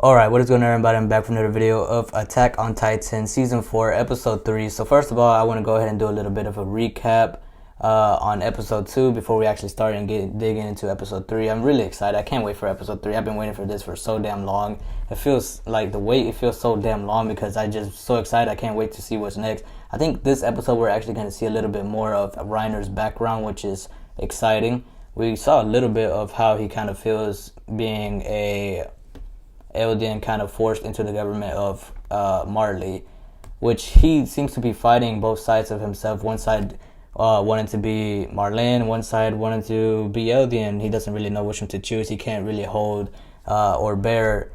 Alright, what is going on, everybody? I'm back for another video of Attack on Titan Season 4, Episode 3. So first of all, I want to go ahead and do a little bit of a recap on Episode 2 before we actually start and digging into Episode 3. I'm really excited. I can't wait for Episode 3. I've been waiting for this for so damn long. It feels like the wait, it feels so damn long because I just so excited. I can't wait to see what's next. I think this episode we're actually going to see a little bit more of Reiner's background, which is exciting. We saw a little bit of how he kind of feels being a Eldian kind of forced into the government of Marley, which he seems to be fighting both sides of himself. One side wanting to be Marlene, one side wanting to be Eldian. He doesn't really know which one to choose. He can't really hold or bear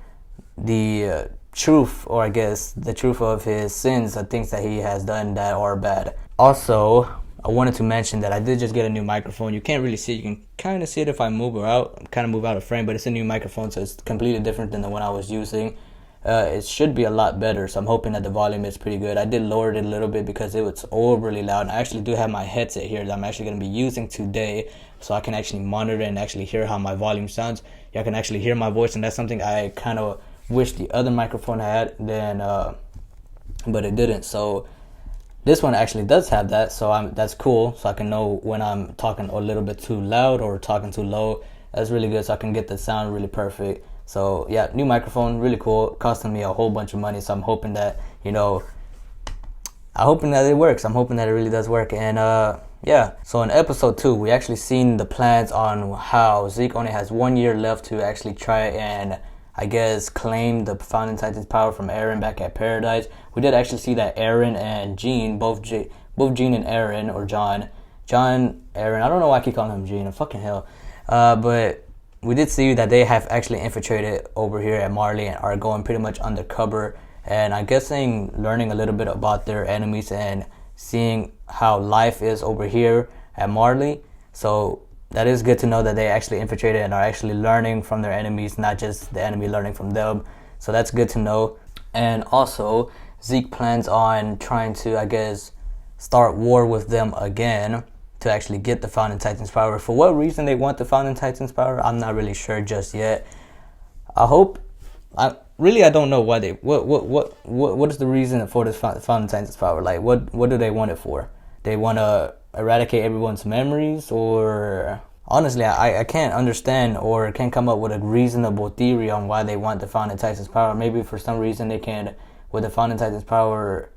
the truth, or I guess the truth of his sins, the things that he has done that are bad. Also, I wanted to mention that I did just get a new microphone. You can't really see it. You can kind of see it if I move out of frame, but it's a new microphone, so it's completely different than the one I was using. It should be a lot better, so I'm hoping that the volume is pretty good. I did lower it a little bit because it was overly loud. I actually do have my headset here that I'm actually going to be using today, so I can actually monitor and actually hear how my volume sounds. Y'all can actually hear my voice, and that's something I kind of wish the other microphone had, but it didn't. So this one actually does have that, so that's cool. So I can know when I'm talking a little bit too loud or talking too low. That's really good, so I can get the sound really perfect. So yeah, new microphone, really cool. Costing me a whole bunch of money, so I'm hoping that, I'm hoping that it works. I'm hoping that it really does work. And yeah, so in episode 2, we actually seen the plans on how Zeke only has 1 year left to actually try and, I guess, claim the Founding Titan's power from Eren back at Paradise. We did actually see that Eren and Jean, both Jean and Eren, or John, Eren, I don't know why I keep calling him Jean, fucking hell. But we did see that they have actually infiltrated over here at Marley and are going pretty much undercover. And I'm guessing learning a little bit about their enemies and seeing how life is over here at Marley. So that is good to know that they actually infiltrated and are actually learning from their enemies, not just the enemy learning from them. So that's good to know. And also, Zeke plans on trying to, I guess, start war with them again to actually get the Founding Titan's power. For what reason they want the Founding Titan's power, I'm not really sure just yet. I don't know why they. What is the reason for this Founding Titan's power? Like, what do they want it for? They want to eradicate everyone's memories, or honestly, I can't understand or can't come up with a reasonable theory on why they want the Founding Titan's power. Maybe for some reason they can, with the Founding Titan's power,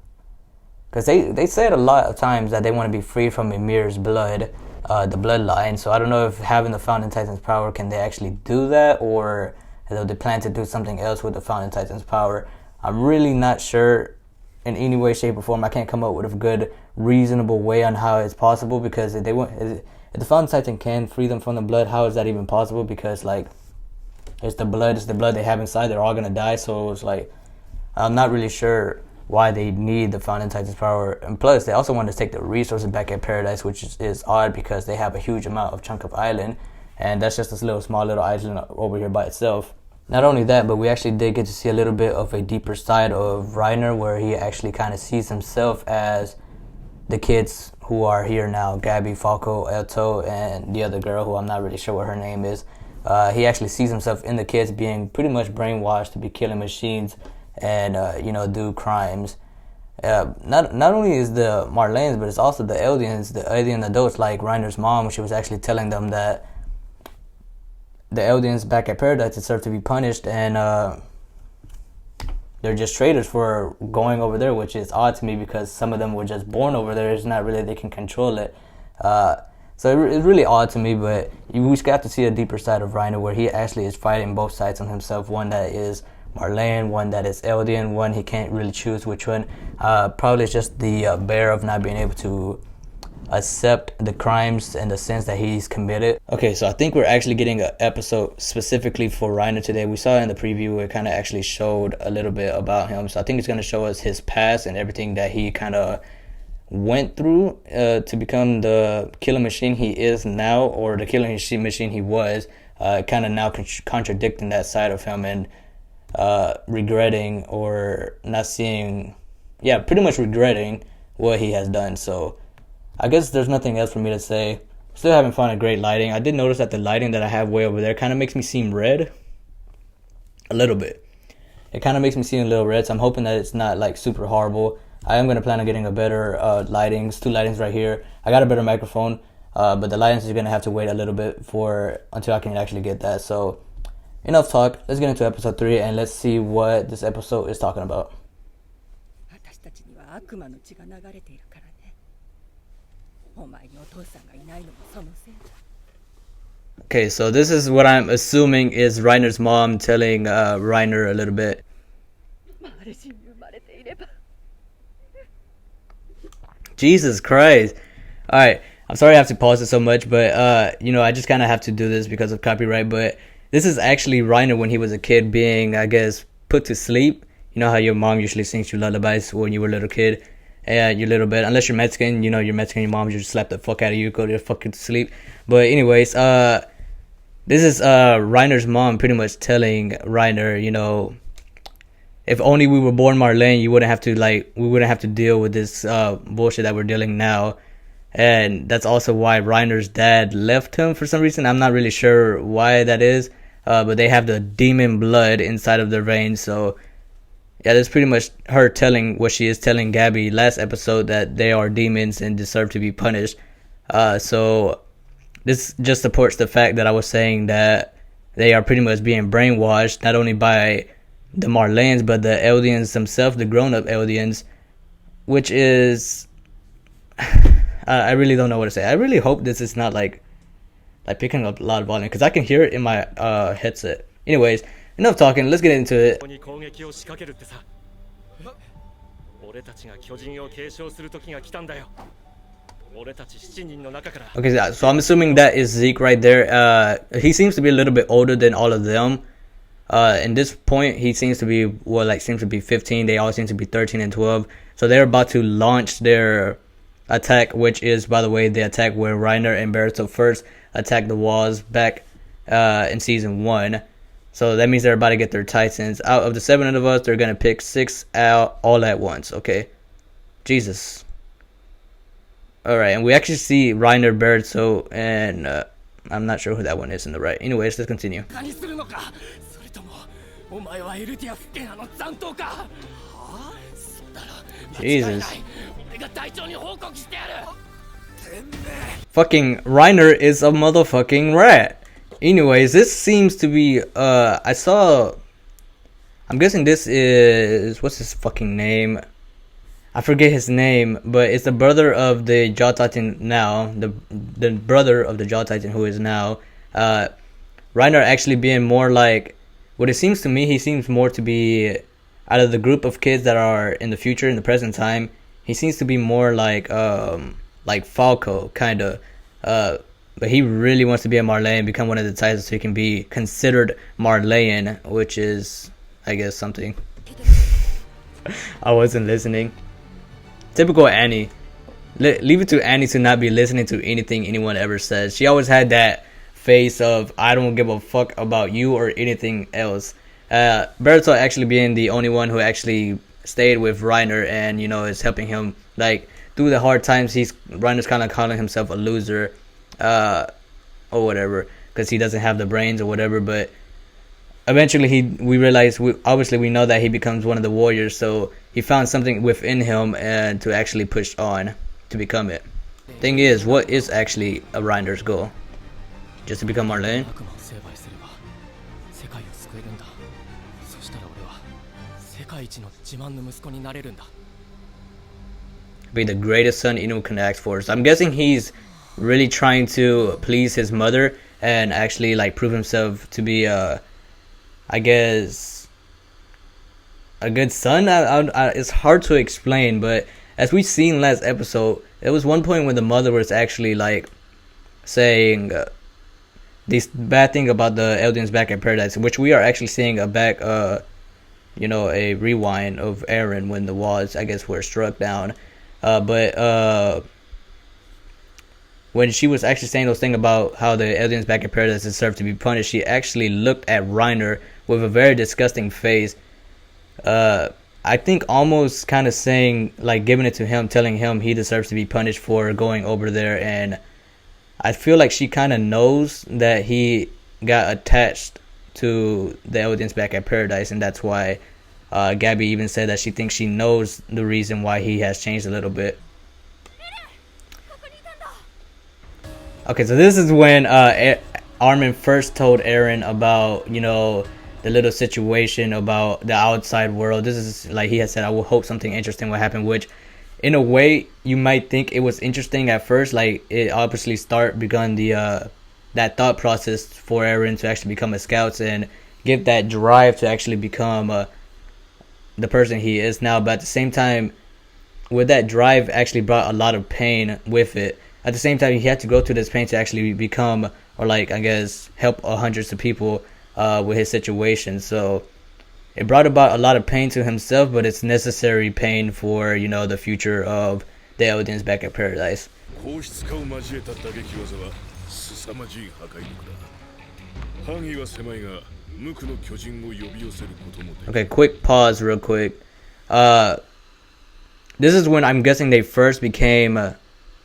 because they said a lot of times that they want to be free from Ymir's blood, the bloodline. So I don't know if having the Founding Titan's power, can they actually do that, or do they plan to do something else with the Founding Titan's power? I'm really not sure in any way, shape, or form. I can't come up with a good, reasonable way on how it's possible, because if the Founding Titan can free them from the blood, how is that even possible? Because, like, it's the blood they have inside. They're all gonna die. So it's like, I'm not really sure why they need the Founding Titan's power. And plus, they also want to take the resources back at Paradise, which is odd because they have a huge amount of chunk of island, and that's just this small little island over here by itself. Not only that, but we actually did get to see a little bit of a deeper side of Reiner, where he actually kind of sees himself as the kids who are here now, Gabby, Falco, Elto, and the other girl who I'm not really sure what her name is. He actually sees himself in the kids being pretty much brainwashed to be killing machines and do crimes. Not only is the Marlenes, but it's also the Eldians, the Eldian adults, like Reiner's mom. She was actually telling them that the Eldians back at Paradise deserve to be punished, and they're just traitors for going over there, which is odd to me because some of them were just born over there. It's not really they can control it. So it's really odd to me, but we just got to see a deeper side of Reiner, where he actually is fighting both sides on himself. One that is Marlene, one that is Eldian, one he can't really choose which one. Probably it's just the bear of not being able to accept the crimes and the sins that he's committed. Okay, so I think we're actually getting an episode specifically for Reiner today. We saw in the preview, it kind of actually showed a little bit about him. So I think it's going to show us his past and everything that he kind of went through to become the killing machine he is now, or the killing machine he was, kind of now contradicting that side of him and regretting or not seeing, pretty much regretting what he has done. So I guess there's nothing else for me to say. Still haven't found a great lighting. I did notice that the lighting that I have way over there kind of makes me seem red. A little bit. it kind of makes me see in little red. So I'm hoping that it's not like super horrible. I am going to plan on getting a better lightings, 2 lightings right here. I got a better microphone, but the lightings are going to have to wait a little bit until I can actually get that. So enough talk. Let's get into episode 3 and let's see what this episode is talking about. Okay, so this is what I'm assuming is Reiner's mom telling Reiner a little bit. Jesus Christ. Alright, I'm sorry I have to pause it so much, but I just kind of have to do this because of copyright, but this is actually Reiner when he was a kid being, I guess, put to sleep. You know how your mom usually sings you lullabies when you were a little kid, and your little bit, unless you're Mexican, you're Mexican, your mom just slap the fuck out of you, go to fucking sleep. But anyways, this is Reiner's mom pretty much telling Reiner, if only we were born Marlene, we wouldn't have to deal with this bullshit that we're dealing now. And that's also why Reiner's dad left him for some reason. I'm not really sure why that is, but they have the demon blood inside of their veins. So yeah, that's pretty much her telling what she is telling Gabby last episode, that they are demons and deserve to be punished. So this just supports the fact that I was saying that they are pretty much being brainwashed, not only by the Marlenes, but the Eldians themselves, the grown-up Eldians, which is... I really don't know what to say. I really hope this is not like picking up a lot of volume, because I can hear it in my headset. Anyways, enough talking. Let's get into it. Okay, so I'm assuming that is Zeke right there. He seems to be a little bit older than all of them. In this point, he seems to be 15. They all seem to be 13 and 12. So they're about to launch their attack, which is, by the way, the attack where Reiner and Berto first attacked the walls back in season 1. So that means they're about to get their Titans. Out of the 7 of us, they're going to pick 6 out all at once, okay? Jesus. Alright, and we actually see Reiner, Berto, and I'm not sure who that one is in the right. Anyways, let's continue. Jesus. Fucking Reiner is a motherfucking rat. Anyways, this seems to be I'm guessing this is, what's his fucking name? I forget his name, but it's the brother of the Jaw Titan now, the brother of the Jaw Titan who is now Reiner actually being more like, what it seems to me, he seems more to be, out of the group of kids that are in the future, in the present time, he seems to be more like Falco, kind of. But he really wants to be a Marlene, become one of the Titans so he can be considered Marlene, which is, I guess, something. I wasn't listening. Typical Annie. Leave it to Annie to not be listening to anything anyone ever says. She always had that face of, I don't give a fuck about you or anything else. Berto actually being the only one who actually stayed with Reiner and, is helping him, through the hard times. Reiner's kind of calling himself a loser, or whatever, because he doesn't have the brains or whatever, but eventually we realize, we know that he becomes one of the warriors, so he found something within him and to actually push on to become it. Thing is, what is actually a Reiner's goal? Just to become Marlene? Be the greatest son anyone can ask for. So I'm guessing he's really trying to please his mother and actually prove himself to be I guess a good son. It's hard to explain, but as we've seen last episode, there was one point when the mother was actually saying this bad thing about the Eldians back in Paradise, which we are actually seeing a rewind of Eren when the walls, I guess, were struck down. But when she was actually saying those things about how the Eldians back in Paradise deserve to be punished, she actually looked at Reiner with a very disgusting face. I think almost kind of saying, giving it to him, telling him he deserves to be punished for going over there. And I feel like she kind of knows that he got attached to the Eldians back at Paradise, and that's why Gabby even said that she thinks she knows the reason why he has changed a little bit. Okay, so this is when Armin first told Eren about, you know, the little situation about the outside world. This is like he had said, I will hope something interesting will happen, which in a way you might think it was interesting at first. Like it obviously begun the that thought process for Eren to actually become a scout and give that drive to actually become the person he is now. But at the same time, with that drive actually brought a lot of pain with it. At the same time, he had to go through this pain to actually become, or like, I guess, help hundreds of people with his situation. So it brought about a lot of pain to himself, but it's necessary pain for, you know, the future of the Eldians back at Paradise. Okay, quick pause real quick. This is when I'm guessing they first became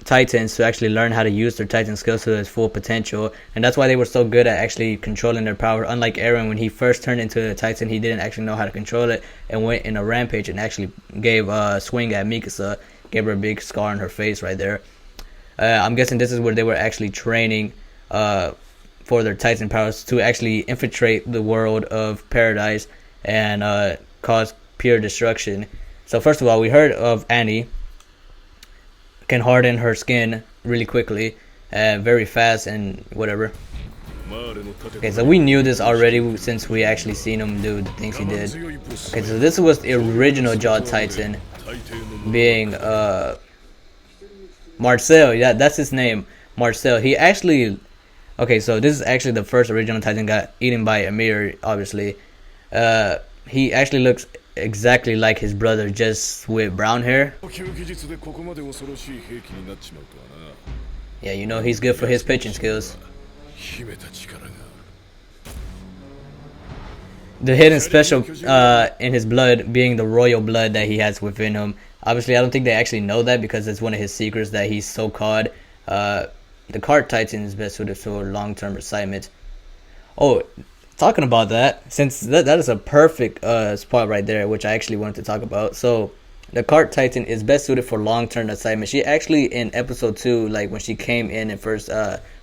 Titans to actually learn how to use their Titan skills to its full potential, and that's why they were so good at actually controlling their power. Unlike Eren, when he first turned into a Titan, he didn't actually know how to control it and went in a rampage and actually gave a swing at Mikasa, gave her a big scar on her face right there. I'm guessing this is where they were actually training for their Titan powers to actually infiltrate the world of Paradise and cause pure destruction. So first of all, we heard of Annie can harden her skin really quickly, very fast and whatever. Okay, so we knew this already since we actually seen him do the things he did. Okay, so this was the original Jaw Titan, being Marcel. Yeah, that's his name, Marcel. He actually, okay, so this is actually the first original Titan got eaten by Ymir, obviously. He actually looks exactly like his brother, just with brown hair. Yeah, you know he's good for his pitching skills. The hidden special in his blood being the royal blood that he has within him. Obviously, I don't think they actually know that because it's one of his secrets that he's so called. The Cart Titan is best suited for long-term assignment. Oh, talking about that, since that is a perfect spot right there, which I actually wanted to talk about. So the Cart Titan is best suited for long-term assignment. She actually, in episode 2, like when she came in and first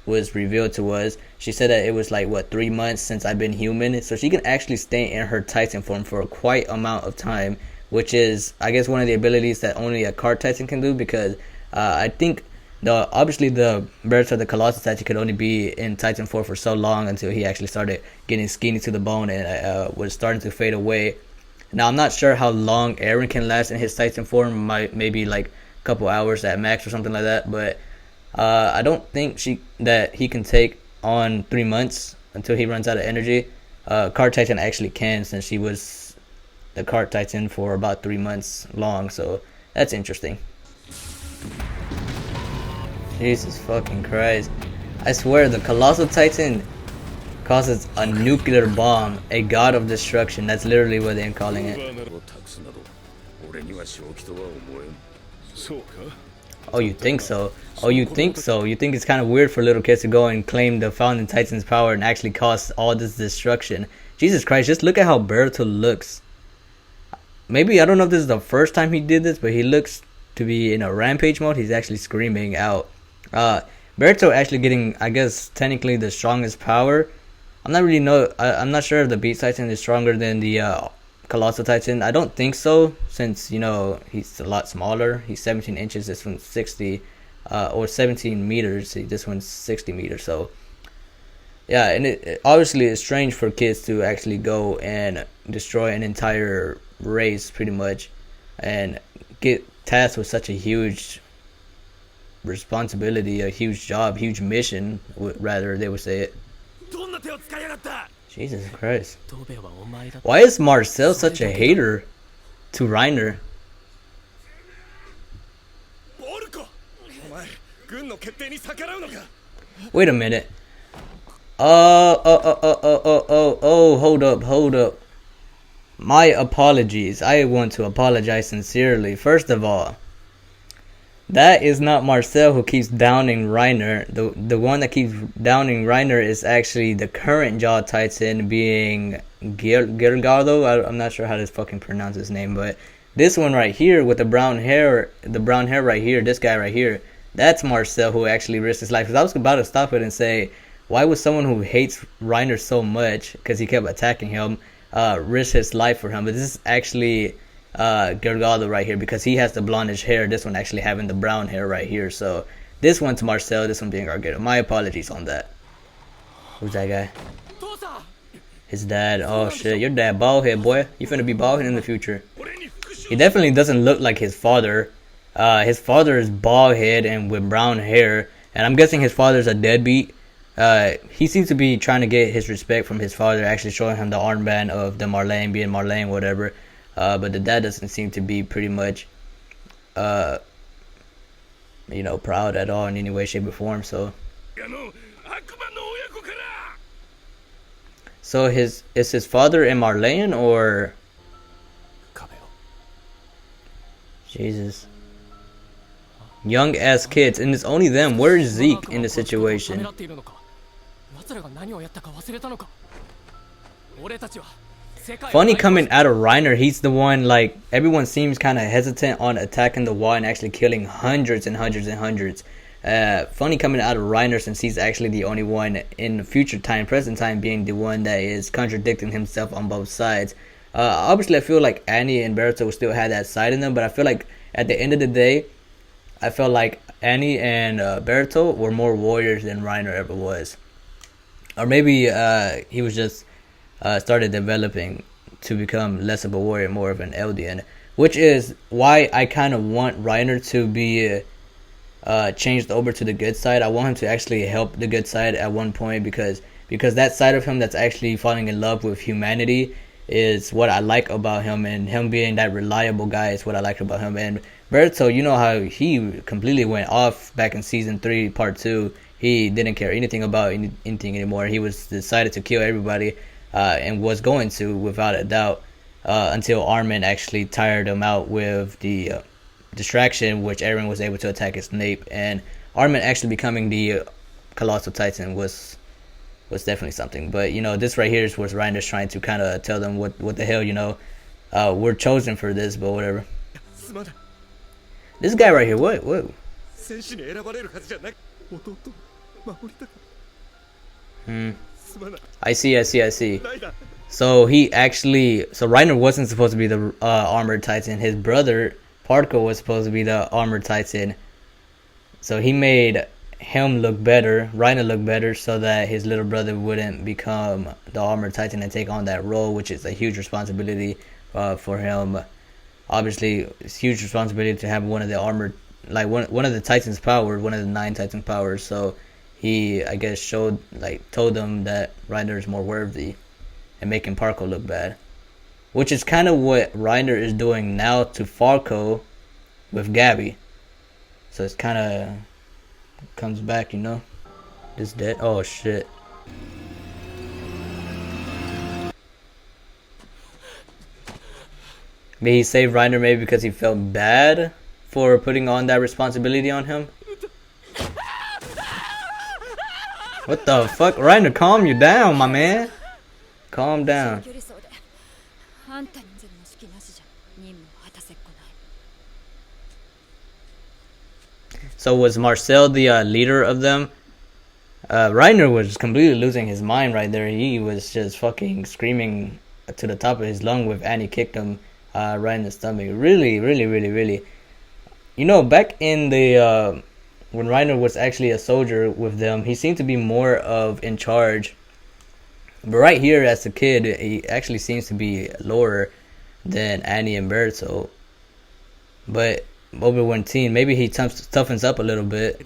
was revealed to us, she said that it was like, what, 3 months since I've been human. So she can actually stay in her Titan form for a quite amount of time, which is, I guess, one of the abilities that only a Cart Titan can do, because I think obviously the Berta, the Colossus Titan, could only be in Titan 4 for so long until he actually started getting skinny to the bone and was starting to fade away. Now, I'm not sure how long Eren can last in his Titan form, maybe like a couple hours at max or something like that, but I don't think that he can take on 3 months until he runs out of energy. Cart Titan actually can, since she was the Cart Titan for about 3 months long, so that's interesting. Jesus fucking Christ. I swear, the Colossal Titan causes a nuclear bomb, a god of destruction. That's literally what they're calling it. Oh, you think so? Oh, you think so? You think it's kind of weird for little kids to go and claim the Founding Titan's power and actually cause all this destruction? Jesus Christ, just look at how Berto looks. Maybe, I don't know if this is the first time he did this, but he looks to be in a rampage mode. He's actually screaming out. Berto actually getting, I guess, technically the strongest power. I'm not sure if the Beast Titan is stronger than the Colossal Titan. I don't think so, since, you know, he's a lot smaller. He's 17 inches. This one's 60, or 17 meters. This one's 60 meters. So, yeah, and it obviously is strange for kids to actually go and destroy an entire race, pretty much, and get tasked with such a huge responsibility, a huge job, huge mission, rather they would say it. Jesus Christ. Why is Marcel such a hater to Reiner? Wait a minute. Hold up. My apologies. I want to apologize sincerely. First of all, that is not Marcel who keeps downing Reiner. The one that keeps downing Reiner is actually the current Jaw Titan, being Gergardo. I'm not sure how to fucking pronounce his name, but this one right here with the brown hair right here, this guy right here, that's Marcel who actually risked his life. Because I was about to stop it and say, why would someone who hates Reiner so much, because he kept attacking him, risk his life for him? But this is actually Gergardo right here, because he has the blondish hair. This one actually having the brown hair right here. So this one's Marcel, this one being Gergardo. My apologies on that. Who's that guy? His dad. Oh shit, your dad bald head, boy. You finna be bald head in the future. He definitely doesn't look like his father. His father is bald head and with brown hair, and I'm guessing his father's a deadbeat. He seems to be trying to get his respect from his father, actually showing him the armband of the Marlene, being Marlene, whatever. But the dad doesn't seem to be pretty much, proud at all in any way, shape, or form. So is his father in Marlene or? Jesus. Young ass kids, and it's only them. Where is Zeke in the situation? Funny coming out of Reiner, he's the one, like, everyone seems kind of hesitant on attacking the wall and actually killing hundreds and hundreds and hundreds. Funny coming out of Reiner, since he's actually the only one in future time, present time, being the one that is contradicting himself on both sides. Obviously, I feel like Annie and Berto will still have that side in them, but I feel like at the end of the day, I felt like Annie and Berto were more warriors than Reiner ever was. Or maybe he was just started developing to become less of a warrior, more of an Eldian, which is why I kind of want Reiner to be changed over to the good side. I want him to actually help the good side at one point, because that side of him that's actually falling in love with humanity is what I like about him, and him being that reliable guy is what I like about him. And Berto, you know how he completely went off back in season 3 part 2. He didn't care anything about anything anymore. He was decided to kill everybody, and was going to, without a doubt, until Armin actually tired him out with the distraction, which Eren was able to attack his Snape, and Armin actually becoming the Colossal Titan was definitely something. But this right here is what Reiner's trying to kind of tell them what the hell, we're chosen for this, but whatever. This guy right here, what? I see. So Reiner wasn't supposed to be the armored Titan. His brother Parker was supposed to be the armored Titan. So he made him look better, Reiner look better, so that his little brother wouldn't become the armored Titan and take on that role, which is a huge responsibility for him. Obviously, it's a huge responsibility to have one of the armored, like one of the Titans' powers, one of the 9 Titan powers. So he, I guess, told them that Reiner is more worthy, and making Parko look bad, which is kind of what Reiner is doing now to Farco with Gabby. So it's kind of comes back, This dead. Oh shit. Maybe he saved Reiner maybe because he felt bad for putting on that responsibility on him. What the fuck? Reiner, calm you down, my man. Calm down. So was Marcel the leader of them? Reiner was completely losing his mind right there. He was just fucking screaming to the top of his lung with Annie kicked him right in the stomach. Really. Back in the when Reiner was actually a soldier with them, he seemed to be more of in charge. But right here, as a kid, he actually seems to be lower than Annie and Berto. But over one teen, maybe he toughens up a little bit.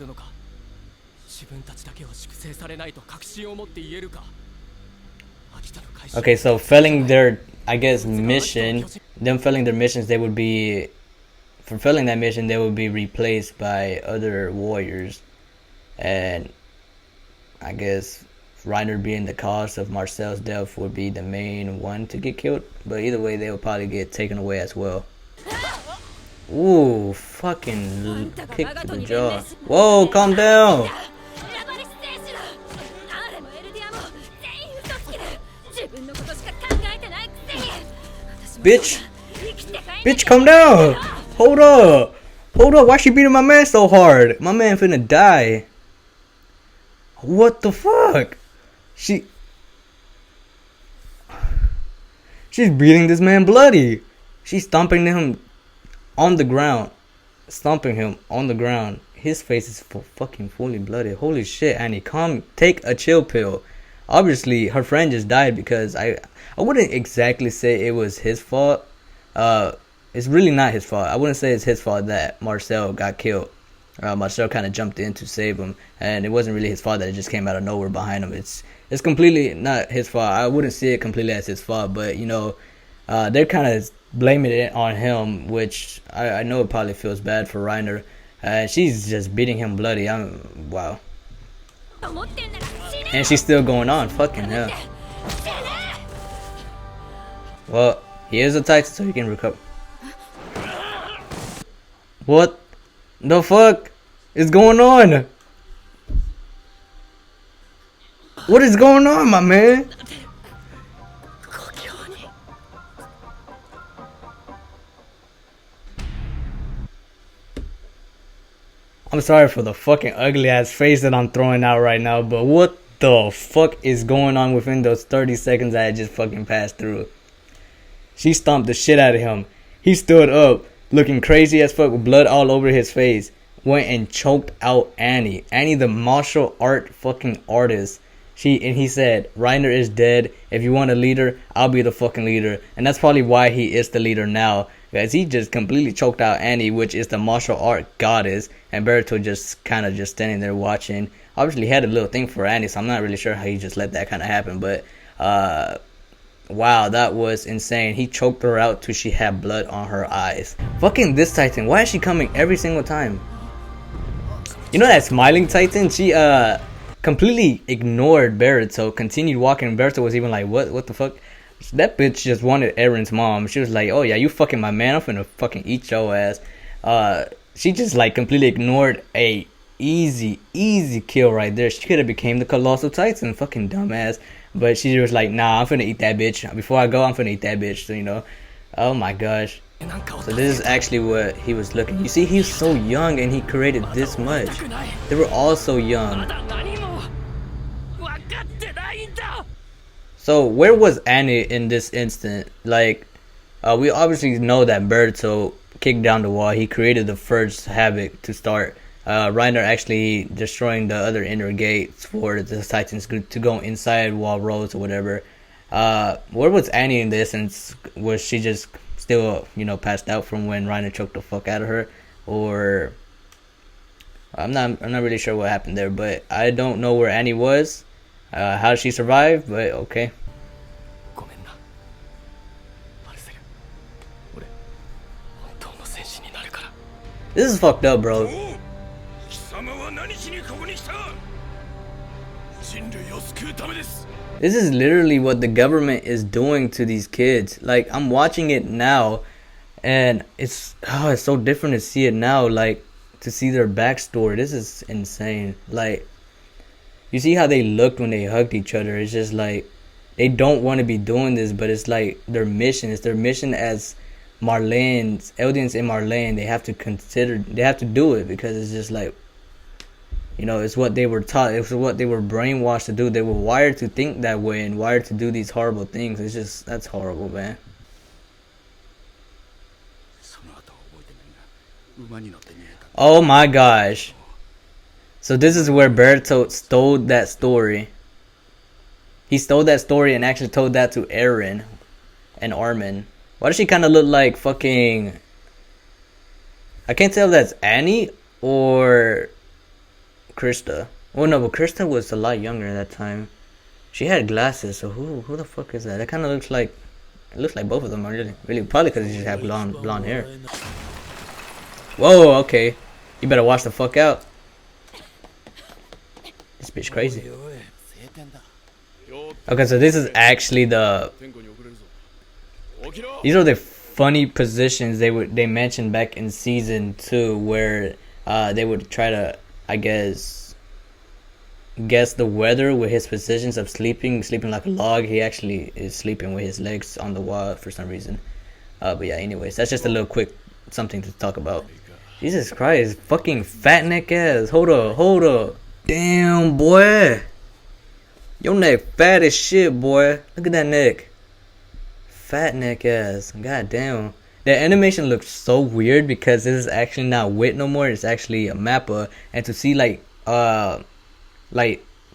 Okay, so failing their, I guess, mission, them failing their missions, they would be, for failing that mission, they would be replaced by other warriors. And I guess Reiner being the cause of Marcel's death would be the main one to get killed. But either way, they would probably get taken away as well. Ooh, fucking kick to the jaw. Whoa, calm down. bitch. Bitch, come down. Hold up. Hold up. Why she beating my man so hard? My man finna die. What the fuck? She's beating this man bloody. She's stomping him on the ground. Stomping him on the ground. His face is fucking fully blooded. Holy shit, Annie, come take a chill pill. Obviously, her friend just died because I wouldn't exactly say it was his fault. It's really not his fault. I wouldn't say it's his fault that Marcel got killed. Marcel kind of jumped in to save him, and it wasn't really his fault that it just came out of nowhere behind him. It's completely not his fault. I wouldn't see it completely as his fault, but you know, they're kind of blaming it on him, which I know it probably feels bad for Reiner. She's just beating him bloody. Wow. And she's still going on. Fucking hell. Well, he is a Titan, so he can recover. What the fuck is going on? What is going on, my man? I'm sorry for the fucking ugly ass face that I'm throwing out right now, but what the fuck is going on within those 30 seconds I had just fucking passed through? She stomped the shit out of him. He stood up, looking crazy as fuck with blood all over his face. Went and choked out Annie. Annie, the martial art fucking artist. He said, Reiner is dead. If you want a leader, I'll be the fucking leader. And that's probably why he is the leader now. Because he just completely choked out Annie, which is the martial art goddess. And Boruto just kind of just standing there watching. Obviously, he had a little thing for Annie, so I'm not really sure how he just let that kind of happen. But, wow, that was insane. He choked her out till she had blood on her eyes. Fucking this Titan, why is she coming every single time? You know that smiling Titan? She, completely ignored Boruto, continued walking. Boruto was even like, what the fuck? That bitch just wanted Eren's mom. She was like, oh yeah, you fucking my man, I'm finna fucking eat your ass. She just like completely ignored a easy kill right there. She could have became the Colossal Titan, fucking dumbass. But she was like, nah, I'm finna eat that bitch. Before I go, I'm finna eat that bitch. So, you know, oh my gosh. So this is actually what he was looking. You see, he's so young and he created this much. They were all so young. So where was Annie in this instant? Like, we obviously know that Boruto kicked down the wall. He created the first havoc to start. Reiner actually destroying the other inner gates for the Titans to go inside wall roads or whatever. Where was Annie in this? And was she just still, you know, passed out from when Reiner choked the fuck out of her? Or I'm not really sure what happened there. But I don't know where Annie was. How did she survive? But okay. This is fucked up, bro. This is literally what the government is doing to these kids. Like, I'm watching it now, and it's so different to see it now. Like, to see their backstory. This is insane. Like, you see how they looked when they hugged each other. It's just like they don't want to be doing this, but it's like their mission. It's their mission as Marlene's Eldians in Marlene. They have to do it because it's just like, you know, it's what they were taught. It's what they were brainwashed to do. They were wired to think that way and wired to do these horrible things. It's just, that's horrible, man. Oh my gosh. So this is where Boruto stole that story. He stole that story and actually told that to Eren and Armin. Why does she kind of look like fucking... I can't tell if that's Annie or Krista. Oh no, but Krista was a lot younger at that time. She had glasses, so who the fuck is that? That kind of looks like... It looks like both of them are really probably because they just have blonde hair. Whoa, okay. You better watch the fuck out. This bitch crazy. Okay, so this is actually the... These are the funny positions they mentioned back in season 2 where they would try to, I guess the weather with his positions of sleeping like a log. He actually is sleeping with his legs on the wall for some reason. But yeah, anyways, that's just a little quick something to talk about. Jesus Christ, fucking fat neck ass. Hold up, hold up. Damn, boy. Your neck fat as shit, boy. Look at that neck. Fat neck ass. God damn. The animation looks so weird because this is actually not Wit no more. It's actually a Mappa. And to see like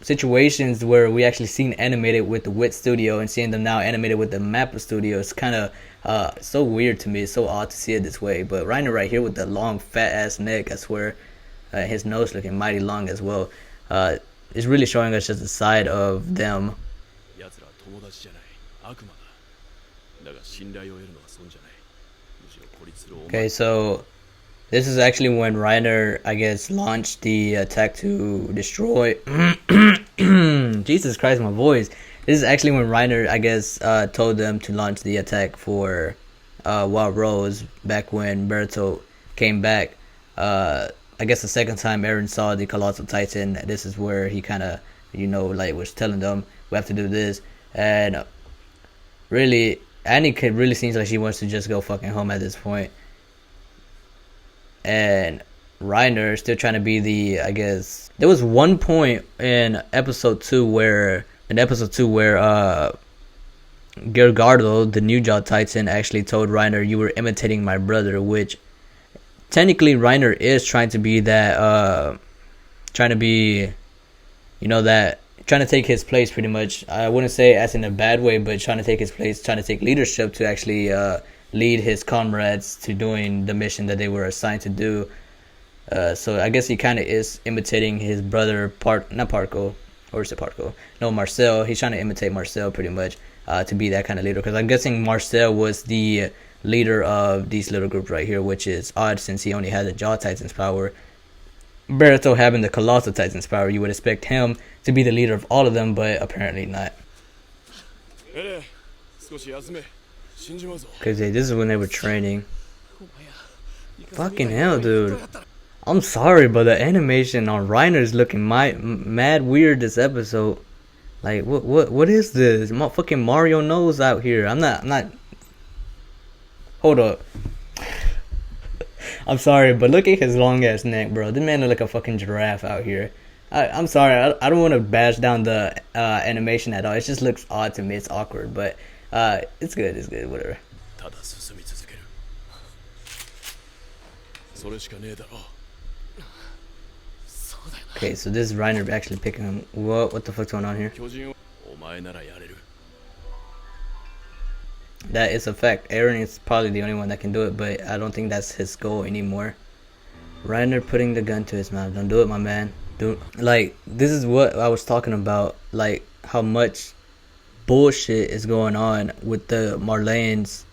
situations where we actually seen animated with the Wit studio and seeing them now animated with the Mappa studio, it's kind of so weird to me. It's so odd to see it this way. But Reiner right here with the long fat ass neck, I swear, his nose looking mighty long as well. It's really showing us just the side of them. Okay, so this is actually when Reiner, I guess, launched the attack to destroy. Jesus Christ, my voice. This is actually when Reiner, I guess, told them to launch the attack for Wild Rose back when Berto came back. I guess the second time Eren saw the Colossal Titan, this is where he kind of, like was telling them, we have to do this. And really, Annie really seems like she wants to just go fucking home at this point. And Reiner still trying to be the, I guess, there was one point in episode 2 where Gergardo, the new Jaw Titan, actually told Reiner, you were imitating my brother, which technically Reiner is trying to be that, trying to take his place pretty much. I wouldn't say as in a bad way, but trying to take his place, trying to take leadership to actually lead his comrades to doing the mission that they were assigned to do. So I guess he kind of is imitating his brother, Marcel. He's trying to imitate Marcel pretty much to be that kind of leader. Because I'm guessing Marcel was the leader of these little groups right here, which is odd since he only had the Jaw Titan's power. Berto having the Colossal Titan's power, you would expect him to be the leader of all of them, but apparently not. Because this is when they were training. Fucking hell, dude. I'm sorry, but the animation on Reiner is looking mad weird this episode. Like, what is this? Fucking Mario nose out here. I'm not. Hold up. I'm sorry, but look at his long ass neck, bro. This man look like a fucking giraffe out here. I'm sorry. I don't want to bash down the animation at all. It just looks odd to me. It's awkward, but it's good. It's good. Whatever. Okay, so this is Reiner actually picking him. What the fuck's going on here? That is a fact. Eren is probably the only one that can do it, but I don't think that's his goal anymore. Reiner putting the gun to his mouth. Don't do it, my man. Like, this is what I was talking about. Like, how much bullshit is going on with the Marleyans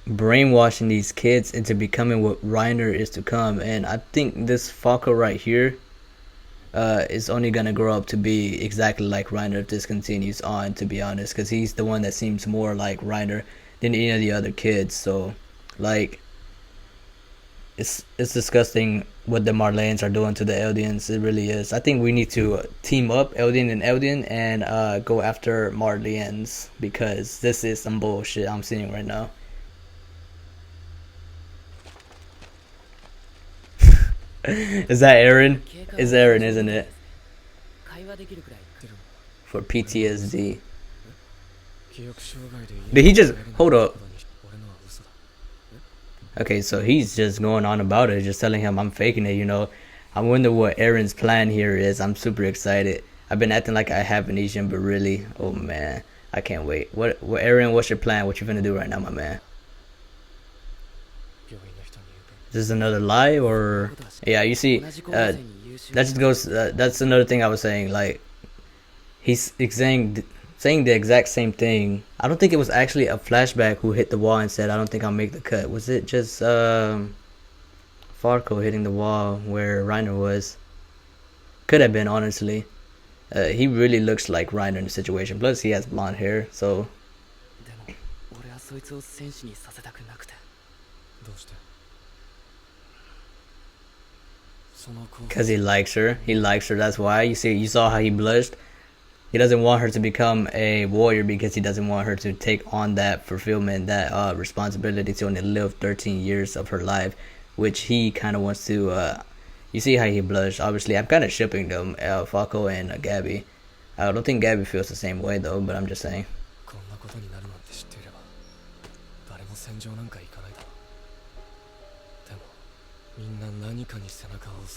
brainwashing these kids into becoming what Reiner is to come. And I think this Falco right here is only gonna grow up to be exactly like Reiner if this continues on, to be honest, because he's the one that seems more like Reiner than any of the other kids. So like, it's disgusting what the Marleyans are doing to the Eldians. It really is. I think we need to team up, Eldian and Eldian, and go after Marleyans, because this is some bullshit I'm seeing right now. Is that Eren? It's Eren, isn't it? For PTSD. Did he just... Hold up. Okay, so he's just going on about it, just telling him I'm faking it, I wonder what Eren's plan here is. I'm super excited. I've been acting like I have amnesia, but really, oh man, I can't wait. What Eren, what's your plan? What you gonna do right now, my man? This is another lie, or... Yeah, you see, that just goes... that's another thing I was saying, like, he's saying the exact same thing. I don't think it was actually a flashback who hit the wall and said, I don't think I'll make the cut. Was it just Farco hitting the wall where Reiner was? Could have been, honestly. He really looks like Reiner in the situation. Plus, he has blonde hair, so... Because he likes her. He likes her, that's why. You saw how he blushed. He doesn't want her to become a warrior because he doesn't want her to take on that fulfillment, that responsibility to only live 13 years of her life, which he kind of wants to. You see how he blushed. Obviously, I'm kind of shipping them, Falco and Gabby. I don't think Gabby feels the same way though, but I'm just saying.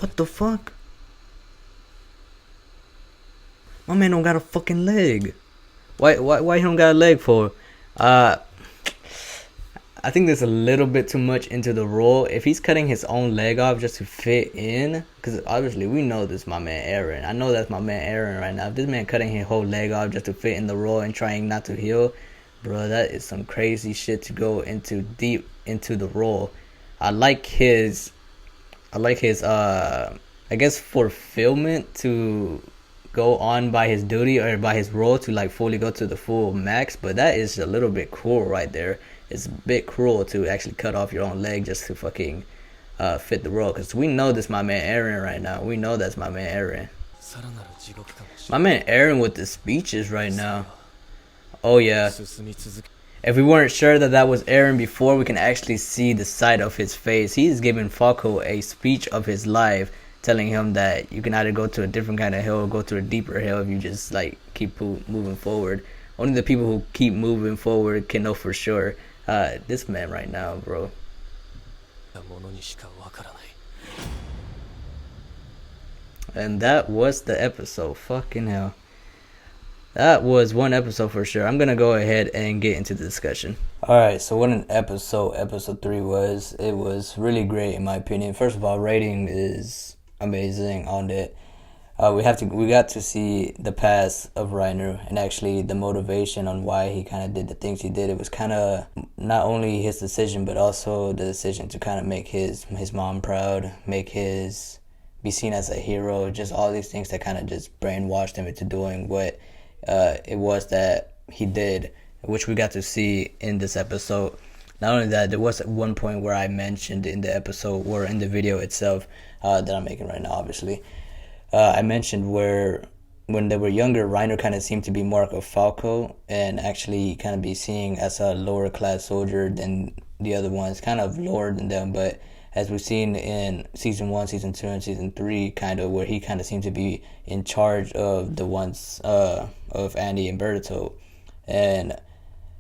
What the fuck? My man don't got a fucking leg. Why he don't got a leg for? I think there's a little bit too much into the role. If he's cutting his own leg off just to fit in, because obviously we know this is my man Aaron. I know that's my man Aaron right now. If this man cutting his whole leg off just to fit in the role and trying not to heal, bro, that is some crazy shit to go into deep into the role. I like his I guess fulfillment to go on by his duty or by his role to like fully go to the full max, but that is a little bit cruel right there. It's a bit cruel to actually cut off your own leg just to fucking fit the role, because we know this my man Aaron right now. We know that's my man Aaron. My man Aaron with the speeches right now. Oh yeah. If we weren't sure that that was Aaron before, we can actually see the side of his face. He's giving Falco a speech of his life, telling him that you can either go to a different kind of hill or go to a deeper hill if you just like keep moving forward. Only the people who keep moving forward can know for sure. This man right now, bro. And that was the episode. Fucking hell. That was one episode for sure. I'm going to go ahead and get into the discussion. Alright, so what an episode 3 was. It was really great in my opinion. First of all, rating is amazing on it. We got to see the past of Reiner and actually the motivation on why he kind of did the things he did. It was kind of not only his decision, but also the decision to kind of make his mom proud, be seen as a hero, just all these things that kind of just brainwashed him into doing what it was that he did, which we got to see in this episode. Not only that, there was one point where I mentioned in the episode or in the video itself that I'm making right now, obviously. I mentioned where when they were younger, Reiner kind of seemed to be more like a Falco and actually kind of be seen as a lower class soldier than the other ones, kind of lower than them. But as we've seen in season 1, season 2, and season 3, kind of where he kind of seemed to be in charge of the ones of Annie and Berto. And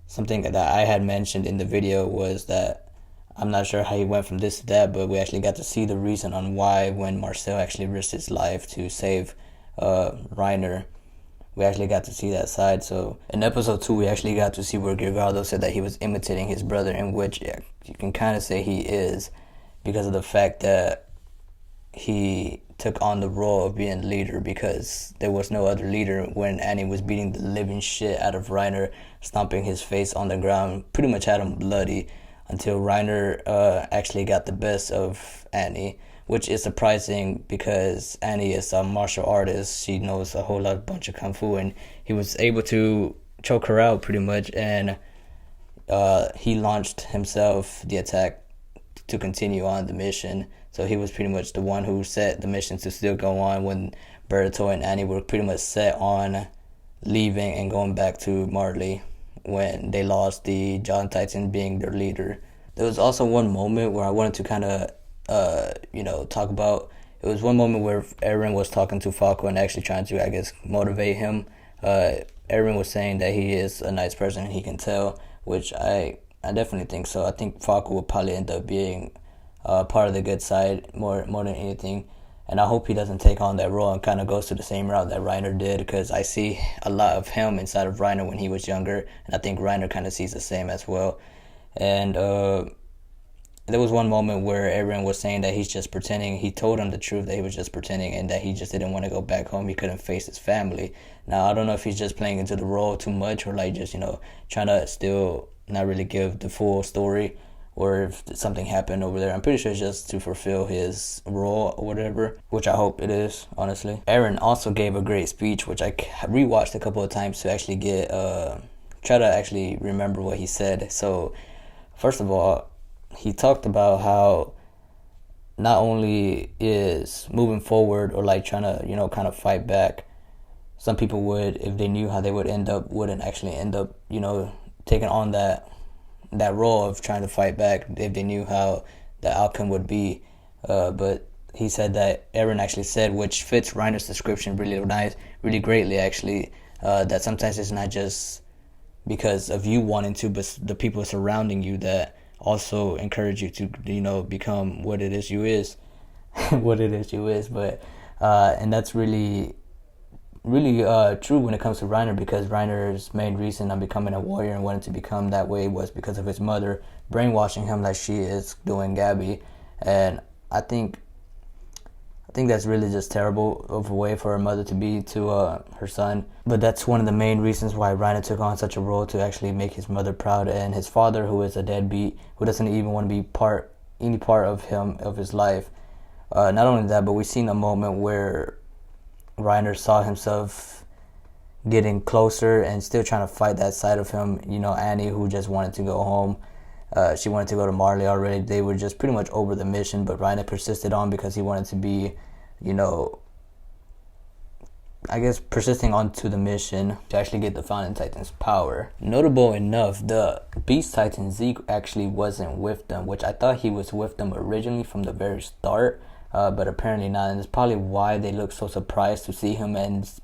something that I had mentioned in the video was that I'm not sure how he went from this to that, but we actually got to see the reason on why when Marcel actually risked his life to save Reiner. We actually got to see that side. So in episode 2, we actually got to see where Gergardo said that he was imitating his brother, in which you can kind of say he is, because of the fact that he took on the role of being leader, because there was no other leader when Annie was beating the living shit out of Reiner, stomping his face on the ground, pretty much had him bloody, until Reiner actually got the best of Annie, which is surprising because Annie is a martial artist. She knows a whole bunch of kung fu, and he was able to choke her out pretty much, and he launched himself the attack to continue on the mission. So he was pretty much the one who set the mission to still go on when Berto and Annie were pretty much set on leaving and going back to Marley when they lost the John Titan being their leader. There was also one moment where I wanted to kind of talk about. It was one moment where Aaron was talking to Falco and actually trying to, I guess, motivate him. Aaron was saying that he is a nice person and he can tell, which I definitely think so. I think Falco will probably end up being part of the good side more than anything. And I hope he doesn't take on that role and kind of goes to the same route that Reiner did, because I see a lot of him inside of Reiner when he was younger, and I think Reiner kind of sees the same as well. And there was one moment where Aaron was saying that he's just pretending. He told him the truth, that he was just pretending and that he just didn't want to go back home. He couldn't face his family. Now, I don't know if he's just playing into the role too much or like just, trying to still not really give the full story, or if something happened over there. I'm pretty sure it's just to fulfill his role or whatever, which I hope it is, honestly. Aaron also gave a great speech, which I rewatched a couple of times to actually try to actually remember what he said. So, first of all, he talked about how not only is moving forward or like trying to, kind of fight back some people would, if they knew how they would end up, wouldn't actually end up, taking on that role of trying to fight back if they knew how the outcome would be. But he said that Aaron actually said, which fits Reiner's description really greatly actually, that sometimes it's not just because of you wanting to, but the people surrounding you that also encourage you to, become what it is you is, what it is you is. But and that's really true when it comes to Reiner, because Reiner's main reason on becoming a warrior and wanting to become that way was because of his mother brainwashing him like she is doing Gabby. And I think that's really just terrible of a way for a mother to be to her son. But that's one of the main reasons why Reiner took on such a role, to actually make his mother proud, and his father, who is a deadbeat, who doesn't even want to be any part of his life. Not only that, but we've seen a moment where Reiner saw himself getting closer and still trying to fight that side of him. Annie, who just wanted to go home. She wanted to go to Marley already. They were just pretty much over the mission, but Reiner persisted on because he wanted to be, I guess, persisting onto the mission to actually get the Founding Titan's power. Notable enough, the Beast Titan Zeke actually wasn't with them, which I thought he was with them originally from the very start. But apparently not, and it's probably why they looked so surprised to see him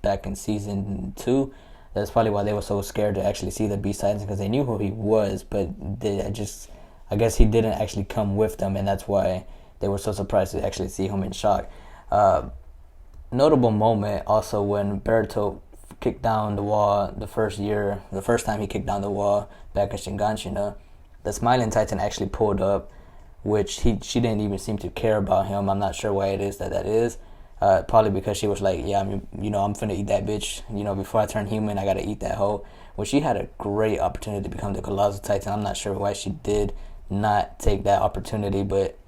back in season 2. That's probably why they were so scared to actually see the Beast Titans, because they knew who he was, but I guess he didn't actually come with them, and that's why they were so surprised to actually see him in shock. Notable moment also when Berto kicked down the wall the first time he kicked down the wall back at Shinganshina. The Smiling Titan actually pulled up, which she didn't even seem to care about him. I'm not sure why it is that is. Probably because she was like, yeah, I'm finna eat that bitch. Before I turn human, I gotta eat that hoe. Well, she had a great opportunity to become the Colossal Titan. I'm not sure why she did not take that opportunity, but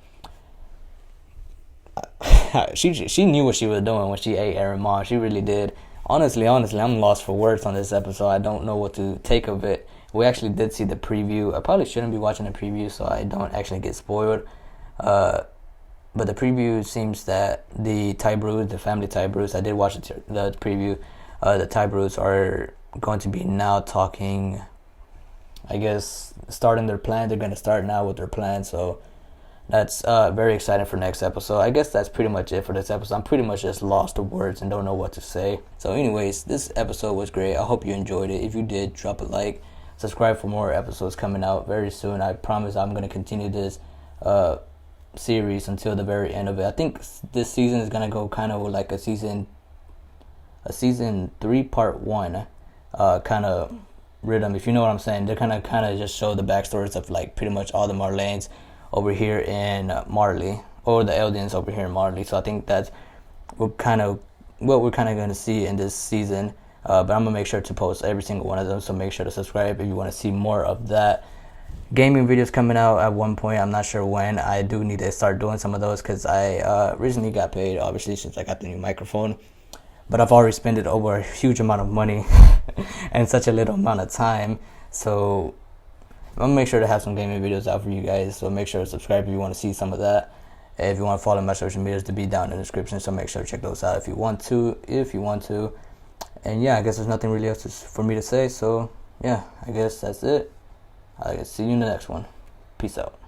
she knew what she was doing when she ate Eren Ma. She really did. Honestly, I'm lost for words on this episode. I don't know what to take of it. We actually did see the preview. I probably shouldn't be watching the preview so I don't actually get spoiled. But the preview seems that the family Thai Brews, I did watch the preview. The Thai Brews are going to be now talking, I guess, starting their plan. They're going to start now with their plan. So that's very exciting for next episode. I guess that's pretty much it for this episode. I'm pretty much just lost of words and don't know what to say. So anyways, this episode was great. I hope you enjoyed it. If you did, drop a like. Subscribe for more episodes coming out very soon. I promise I'm going to continue this series until the very end of it. I think this season is going to go kind of like a season 3 part 1 kind of rhythm, if you know what I'm saying. They're kind of just show the backstories of like pretty much all the Marleans over here in Marley, or the Eldians over here in Marley. So I think that's what we're kind of going to see in this season. But I'm going to make sure to post every single one of them, so make sure to subscribe if you want to see more of that. Gaming videos coming out at one point. I'm not sure when. I do need to start doing some of those because I recently got paid, obviously, since I got the new microphone. But I've already spent it over a huge amount of money and such a little amount of time. So I'm going to make sure to have some gaming videos out for you guys. So make sure to subscribe if you want to see some of that. If you want to follow my social medias, to be down in the description. So make sure to check those out if you want to. And yeah, I guess there's nothing really else for me to say. So yeah, I guess that's it. I'll see you in the next one. Peace out.